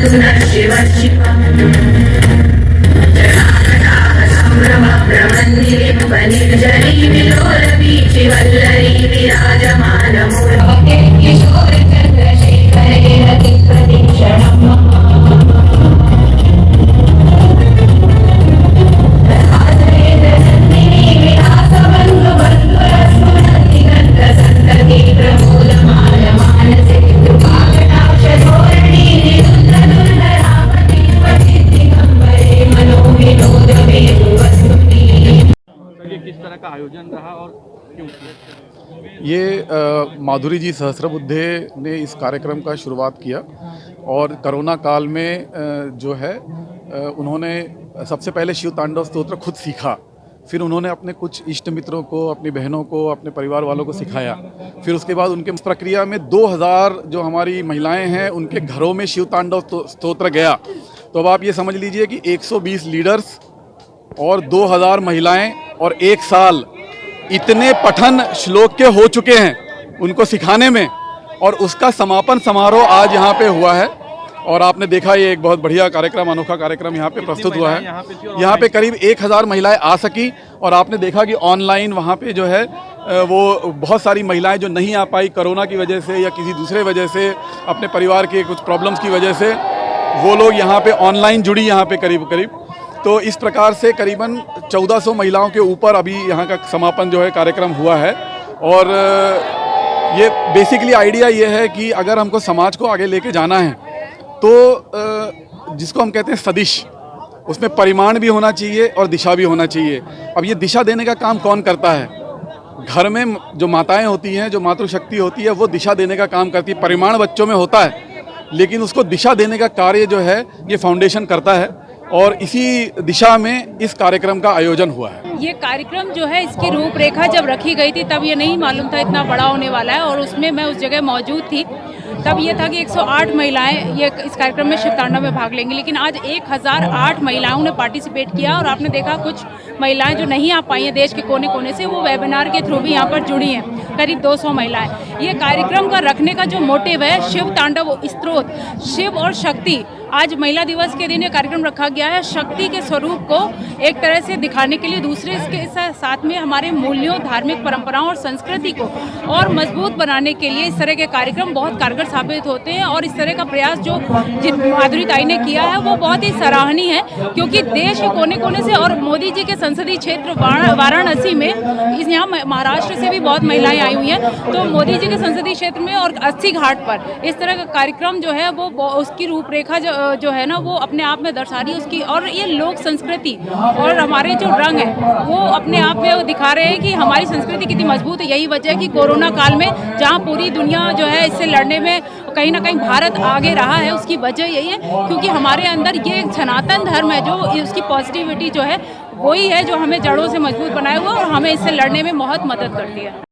शिव शिवम् जटाकटाहसम्भ्रमभ्रमन्निलिम्बनिर्झरी विलोलवीचिवल्लरी विराजमानमूर्धके किशोरचन्द्रशेखरे रतिप्रतीक्षणम् किस तरह का आयोजन रहा और क्यों? ये माधुरी जी सहस्रबुद्धे ने इस कार्यक्रम का शुरुआत किया और कोरोना काल में जो है उन्होंने सबसे पहले शिव तांडव स्तोत्र खुद सीखा, फिर उन्होंने अपने कुछ इष्ट मित्रों को, अपनी बहनों को, अपने परिवार वालों को सिखाया। फिर उसके बाद उनके प्रक्रिया में 2000 जो हमारी महिलाएं हैं उनके घरों में शिव तांडव स्तोत्र गया। तो अब आप ये समझ लीजिए कि 120 लीडर्स और 2000 महिलाएं और एक साल इतने पठन श्लोक के हो चुके हैं उनको सिखाने में, और उसका समापन समारोह आज यहाँ पे हुआ है। और आपने देखा ये एक बहुत बढ़िया कार्यक्रम, अनोखा कार्यक्रम यहाँ पे प्रस्तुत हुआ है। यहाँ पे करीब 1000 महिलाएं आ सकी, और आपने देखा कि ऑनलाइन वहाँ पे जो है वो बहुत सारी महिलाएं जो नहीं आ पाई कोरोना की वजह से या किसी दूसरे वजह से, अपने परिवार के कुछ प्रॉब्लम्स की वजह से, वो लोग यहाँ पे ऑनलाइन जुड़ी यहाँ पे करीब। तो इस प्रकार से करीबन 1400 महिलाओं के ऊपर अभी यहाँ का समापन जो है कार्यक्रम हुआ है। और ये बेसिकली आइडिया ये है कि अगर हमको समाज को आगे लेके जाना है तो जिसको हम कहते हैं सदिश, उसमें परिमाण भी होना चाहिए और दिशा भी होना चाहिए। अब ये दिशा देने का काम कौन करता है? घर में जो माताएं होती हैं, जो मातृशक्ति होती है, वो दिशा देने का काम करती है। परिमाण बच्चों में होता है, लेकिन उसको दिशा देने का कार्य जो है ये फाउंडेशन करता है, और इसी दिशा में इस कार्यक्रम का आयोजन हुआ है। ये कार्यक्रम जो है, इसकी रूपरेखा जब रखी गई थी तब ये नहीं मालूम था इतना बड़ा होने वाला है, और उसमें मैं उस जगह मौजूद थी। तब ये था कि 108 महिलाएं ये इस कार्यक्रम में शिव तांडव में भाग लेंगी, लेकिन आज 1008 महिलाओं ने पार्टिसिपेट किया। और आपने देखा कुछ महिलाएं जो नहीं आ पाई हैं देश के कोने कोने से, वो वेबिनार के थ्रू भी यहाँ पर जुड़ी हैं, करीब 200 महिलाएं। ये कार्यक्रम का रखने का जो मोटिव है, शिव तांडव स्त्रोत, शिव और शक्ति। आज महिला दिवस के दिन ये कार्यक्रम रखा गया है, शक्ति के स्वरूप को एक तरह से दिखाने के लिए, दूसरे इसके साथ में हमारे मूल्यों, धार्मिक परंपराओं और संस्कृति को और मजबूत बनाने के लिए इस तरह के कार्यक्रम बहुत कारगर साबित होते हैं। और इस तरह का प्रयास जो माधुरी ताई ने किया है वो बहुत ही सराहनीय है, क्योंकि देश के कोने कोने से, और मोदी जी के संसदीय क्षेत्र वाराणसी में, यहाँ महाराष्ट्र से भी बहुत महिलाएं आई हुई हैं, तो मोदी जी के संसदीय क्षेत्र में और 80 घाट पर इस तरह का कार्यक्रम जो है वो उसकी रूपरेखा जो है ना वो अपने आप में दर्शा रही है उसकी। और ये लोक संस्कृति और हमारे जो रंग है वो अपने आप में दिखा रहे हैं कि हमारी संस्कृति कितनी मजबूत है। यही वजह है कि कोरोना काल में जहाँ पूरी दुनिया जो है इससे लड़ने में कहीं ना कहीं भारत आगे रहा है, उसकी वजह यही है क्योंकि हमारे अंदर ये एक सनातन धर्म है, जो उसकी पॉजिटिविटी जो है वही है जो हमें जड़ों से मजबूत बनाए हुआ और हमें इससे लड़ने में बहुत मदद करती है।